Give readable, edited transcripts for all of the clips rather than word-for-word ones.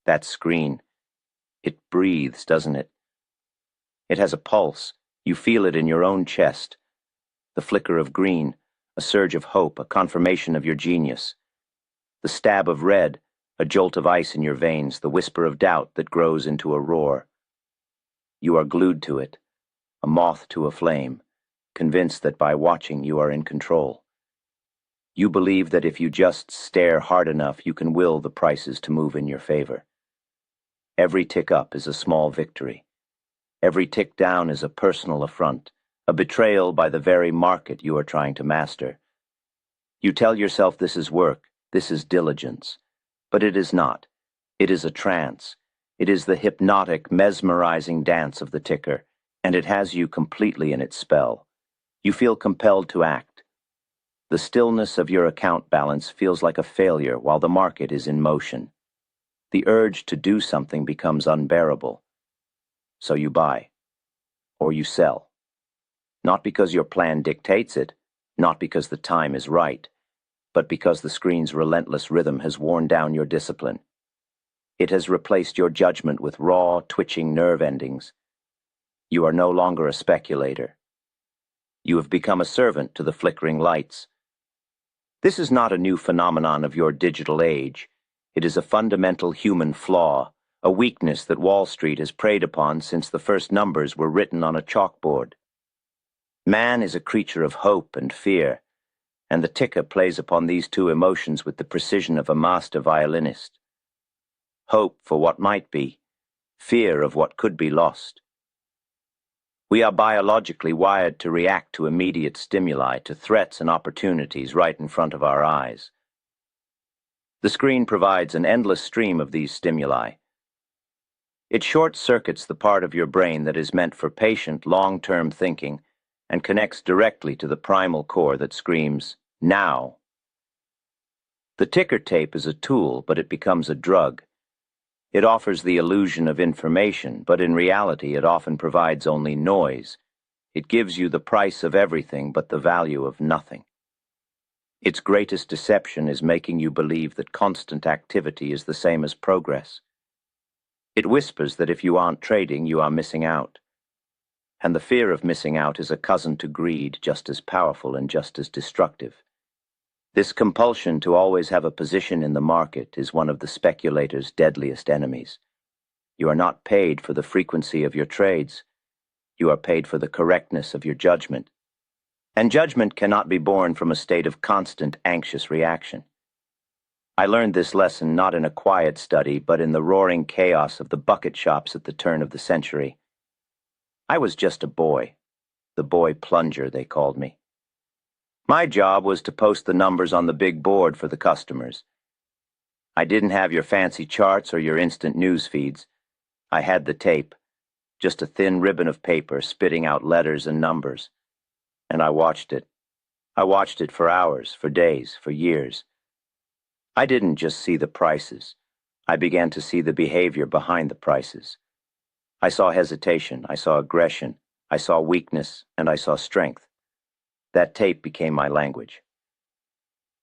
That screen. It breathes, doesn't it? It has a pulse. You feel it in your own chest. The flicker of green, a surge of hope, a confirmation of your genius. The stab of red, a jolt of ice in your veins, the whisper of doubt that grows into a roar. You are glued to it, a moth to a flame, convinced that by watching you are in control. You believe that if you just stare hard enough, you can will the prices to move in your favor. Every tick up is a small victory. Every tick down is a personal affront, a betrayal by the very market you are trying to master. You tell yourself this is work, this is diligence. But it is not. It is a trance. It is the hypnotic, mesmerizing dance of the ticker, and it has you completely in its spell. You feel compelled to act. The stillness of your account balance feels like a failure while the market is in motion. The urge to do something becomes unbearable. So you buy, or you sell. Not because your plan dictates it, not because the time is right, but because the screen's relentless rhythm has worn down your discipline. It has replaced your judgment with raw, twitching nerve endings. You are no longer a speculator. You have become a servant to the flickering lights. This is not a new phenomenon of your digital age. It is a fundamental human flaw, a weakness that Wall Street has preyed upon since the first numbers were written on a chalkboard. Man is a creature of hope and fear, and the ticker plays upon these two emotions with the precision of a master violinist. Hope for what might be, fear of what could be lost. We are biologically wired to react to immediate stimuli, to threats and opportunities right in front of our eyes. The screen provides an endless stream of these stimuli. It short-circuits the part of your brain that is meant for patient, long-term thinking and connects directly to the primal core that screams, now. The ticker tape is a tool, but it becomes a drug. It offers the illusion of information, but in reality it often provides only noise. It gives you the price of everything but the value of nothing. Its greatest deception is making you believe that constant activity is the same as progress. It whispers that if you aren't trading, you are missing out. And the fear of missing out is a cousin to greed, just as powerful and just as destructive. This compulsion to always have a position in the market is one of the speculator's deadliest enemies. You are not paid for the frequency of your trades. You are paid for the correctness of your judgment. And judgment cannot be born from a state of constant anxious reaction. I learned this lesson not in a quiet study, but in the roaring chaos of the bucket shops at the turn of the century. I was just a boy. The boy Plunger, they called me. My job was to post the numbers on the big board for the customers. I didn't have your fancy charts or your instant news feeds. I had the tape, just a thin ribbon of paper spitting out letters and numbers. And I watched it. I watched it for hours, for days, for years. I didn't just see the prices. I began to see the behavior behind the prices. I saw hesitation, I saw aggression, I saw weakness, and I saw strength. That tape became my language.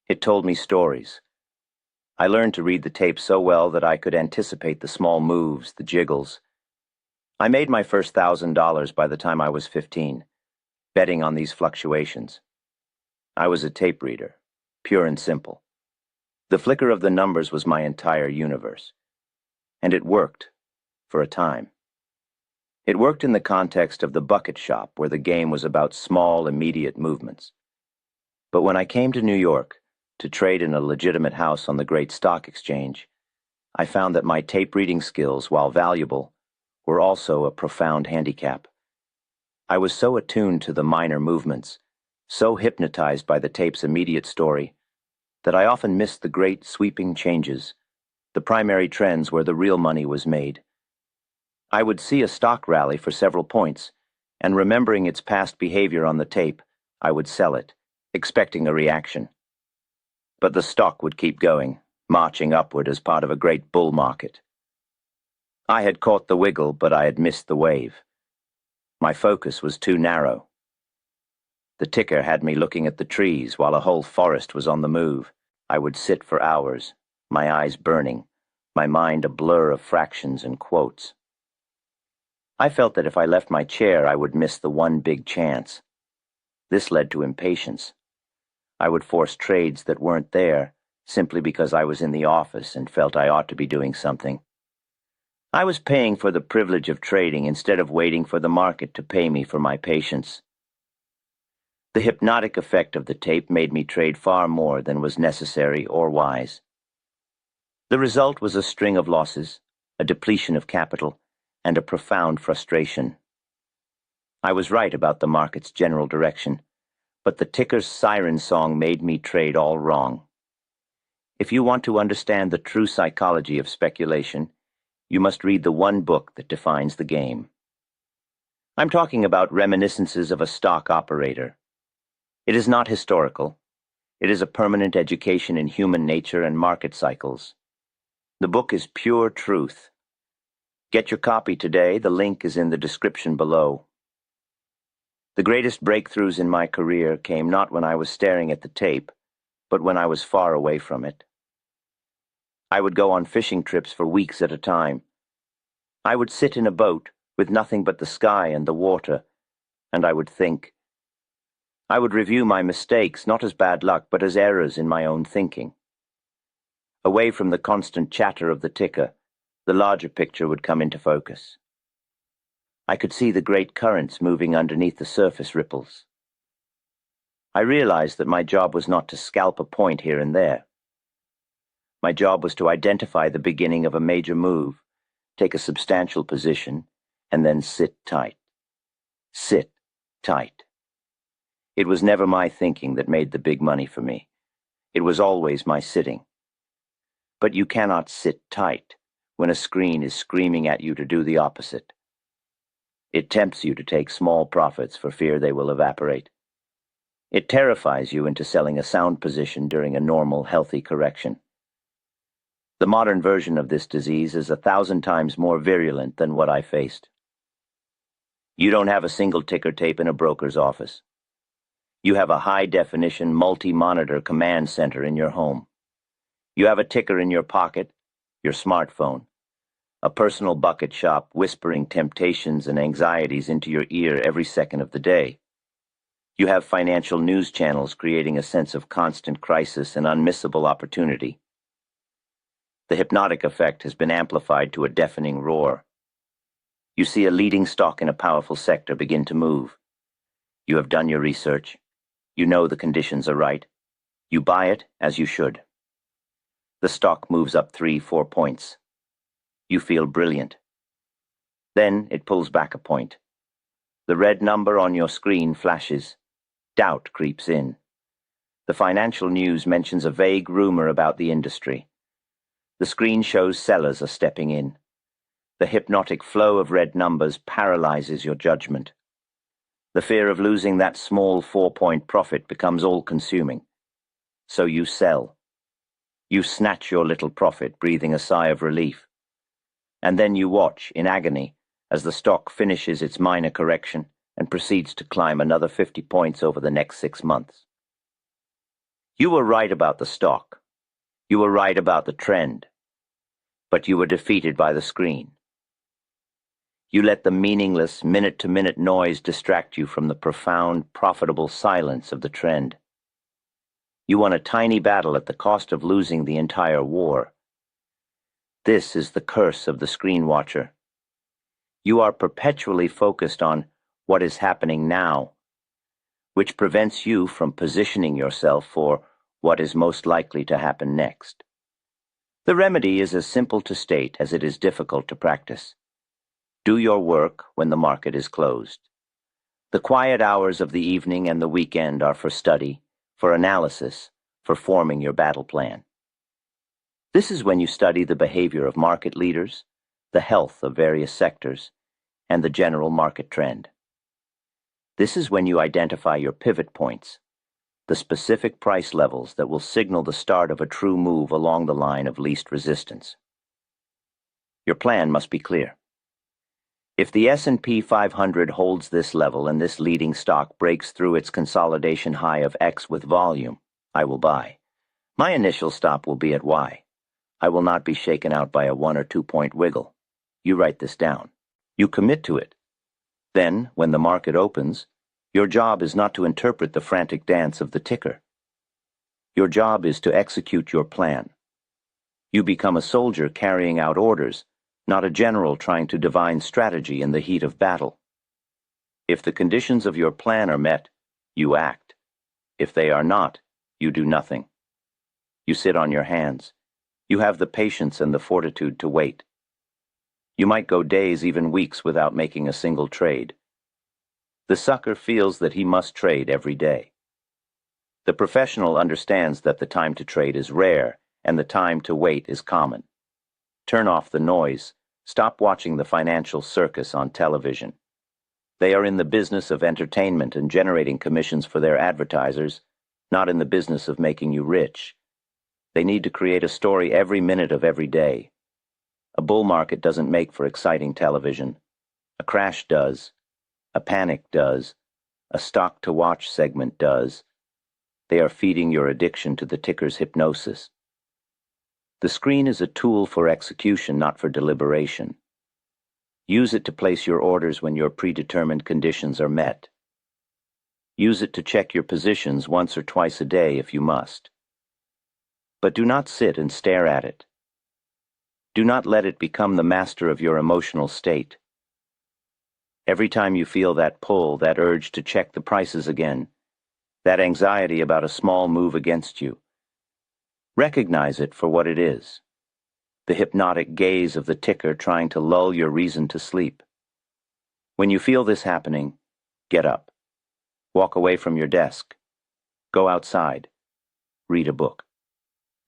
It told me stories. I learned to read the tape so well that I could anticipate the small moves, the jiggles. I made my first $1,000 by the time I was 15, betting on these fluctuations. I was a tape reader, pure and simple. The flicker of the numbers was my entire universe. And it worked, for a time. It worked in the context of the bucket shop, where the game was about small, immediate movements. But when I came to New York to trade in a legitimate house on the great stock exchange, I found that my tape-reading skills, while valuable, were also a profound handicap. I was so attuned to the minor movements, so hypnotized by the tape's immediate story, that I often missed the great sweeping changes, the primary trends where the real money was made. I would see a stock rally for several points, and remembering its past behavior on the tape, I would sell it, expecting a reaction. But the stock would keep going, marching upward as part of a great bull market. I had caught the wiggle, but I had missed the wave. My focus was too narrow. The ticker had me looking at the trees while a whole forest was on the move. I would sit for hours, my eyes burning, my mind a blur of fractions and quotes. I felt that if I left my chair, I would miss the one big chance. This led to impatience. I would force trades that weren't there simply because I was in the office and felt I ought to be doing something. I was paying for the privilege of trading instead of waiting for the market to pay me for my patience. The hypnotic effect of the tape made me trade far more than was necessary or wise. The result was a string of losses, a depletion of capital, and a profound frustration. I was right about the market's general direction, but the ticker's siren song made me trade all wrong. If you want to understand the true psychology of speculation, you must read the one book that defines the game. I'm talking about Reminiscences of a Stock Operator. It is not historical. It is a permanent education in human nature and market cycles. The book is pure truth. Get your copy today. The link is in the description below. The greatest breakthroughs in my career came not when I was staring at the tape, but when I was far away from it. I would go on fishing trips for weeks at a time. I would sit in a boat with nothing but the sky and the water, and I would think. I would review my mistakes not as bad luck, but as errors in my own thinking. Away from the constant chatter of the ticker, the larger picture would come into focus. I could see the great currents moving underneath the surface ripples. I realized that my job was not to scalp a point here and there. My job was to identify the beginning of a major move, take a substantial position, and then sit tight. Sit tight. It was never my thinking that made the big money for me. It was always my sitting. But you cannot sit tight when a screen is screaming at you to do the opposite. It tempts you to take small profits for fear they will evaporate. It terrifies you into selling a sound position during a normal, healthy correction. The modern version of this disease is 1,000 times more virulent than what I faced. You don't have a single ticker tape in a broker's office. You have a high-definition, multi-monitor command center in your home. You have a ticker in your pocket, your smartphone, a personal bucket shop whispering temptations and anxieties into your ear every second of the day. You have financial news channels creating a sense of constant crisis and unmissable opportunity. The hypnotic effect has been amplified to a deafening roar. You see a leading stock in a powerful sector begin to move. You have done your research. You know the conditions are right. You buy it as you should. The stock moves up 3-4 points. You feel brilliant. Then it pulls back a point. The red number on your screen flashes. Doubt creeps in. The financial news mentions a vague rumor about the industry. The screen shows sellers are stepping in. The hypnotic flow of red numbers paralyzes your judgment. The fear of losing that small 4-point profit becomes all-consuming. So you sell. You snatch your little profit, breathing a sigh of relief. And then you watch, in agony, as the stock finishes its minor correction and proceeds to climb another 50 points over the next 6 months. You were right about the stock. You were right about the trend. But you were defeated by the screen. You let the meaningless, minute-to-minute noise distract you from the profound, profitable silence of the trend. You won a tiny battle at the cost of losing the entire war. This is the curse of the screen watcher. You are perpetually focused on what is happening now, which prevents you from positioning yourself for what is most likely to happen next. The remedy is as simple to state as it is difficult to practice. Do your work when the market is closed. The quiet hours of the evening and the weekend are for study, for analysis, for forming your battle plan. This is when you study the behavior of market leaders, the health of various sectors, and the general market trend. This is when you identify your pivot points, the specific price levels that will signal the start of a true move along the line of least resistance. Your plan must be clear. If the S&P 500 holds this level and this leading stock breaks through its consolidation high of X with volume, I will buy. My initial stop will be at Y. I will not be shaken out by a 1 or 2 point wiggle. You write this down. You commit to it. Then, when the market opens, your job is not to interpret the frantic dance of the ticker. Your job is to execute your plan. You become a soldier carrying out orders, not a general trying to divine strategy in the heat of battle. If the conditions of your plan are met, you act. If they are not, you do nothing. You sit on your hands. You have the patience and the fortitude to wait. You might go days, even weeks, without making a single trade. The sucker feels that he must trade every day. The professional understands that the time to trade is rare and the time to wait is common. Turn off the noise. Stop watching the financial circus on television. They are in the business of entertainment and generating commissions for their advertisers, not in the business of making you rich. They need to create a story every minute of every day. A bull market doesn't make for exciting television. A crash does. A panic does. A stock-to-watch segment does. They are feeding your addiction to the ticker's hypnosis. The screen is a tool for execution, not for deliberation. Use it to place your orders when your predetermined conditions are met. Use it to check your positions once or twice a day if you must. But do not sit and stare at it. Do not let it become the master of your emotional state. Every time you feel that pull, that urge to check the prices again, that anxiety about a small move against you, recognize it for what it is. The hypnotic gaze of the ticker trying to lull your reason to sleep. When you feel this happening, get up. Walk away from your desk. Go outside. Read a book.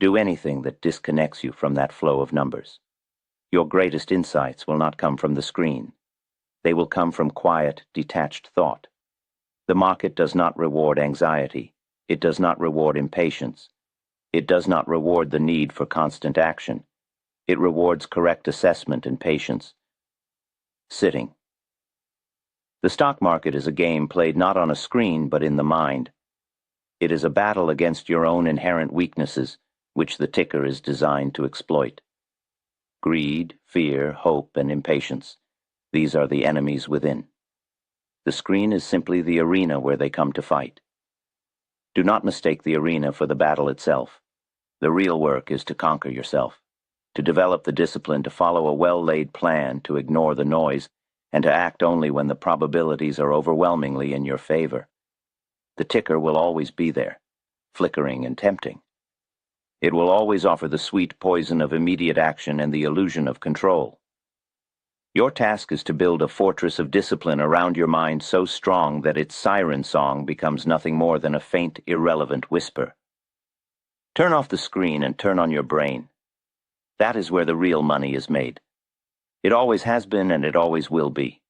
Do anything that disconnects you from that flow of numbers. Your greatest insights will not come from the screen. They will come from quiet, detached thought. The market does not reward anxiety. It does not reward impatience. It does not reward the need for constant action. It rewards correct assessment and patience. Sitting. The stock market is a game played not on a screen but in the mind. It is a battle against your own inherent weaknesses, which the ticker is designed to exploit. Greed, fear, hope, and impatience. These are the enemies within. The screen is simply the arena where they come to fight. Do not mistake the arena for the battle itself. The real work is to conquer yourself, to develop the discipline to follow a well-laid plan, to ignore the noise, and to act only when the probabilities are overwhelmingly in your favor. The ticker will always be there, flickering and tempting. It will always offer the sweet poison of immediate action and the illusion of control. Your task is to build a fortress of discipline around your mind so strong that its siren song becomes nothing more than a faint, irrelevant whisper. Turn off the screen and turn on your brain. That is where the real money is made. It always has been and it always will be.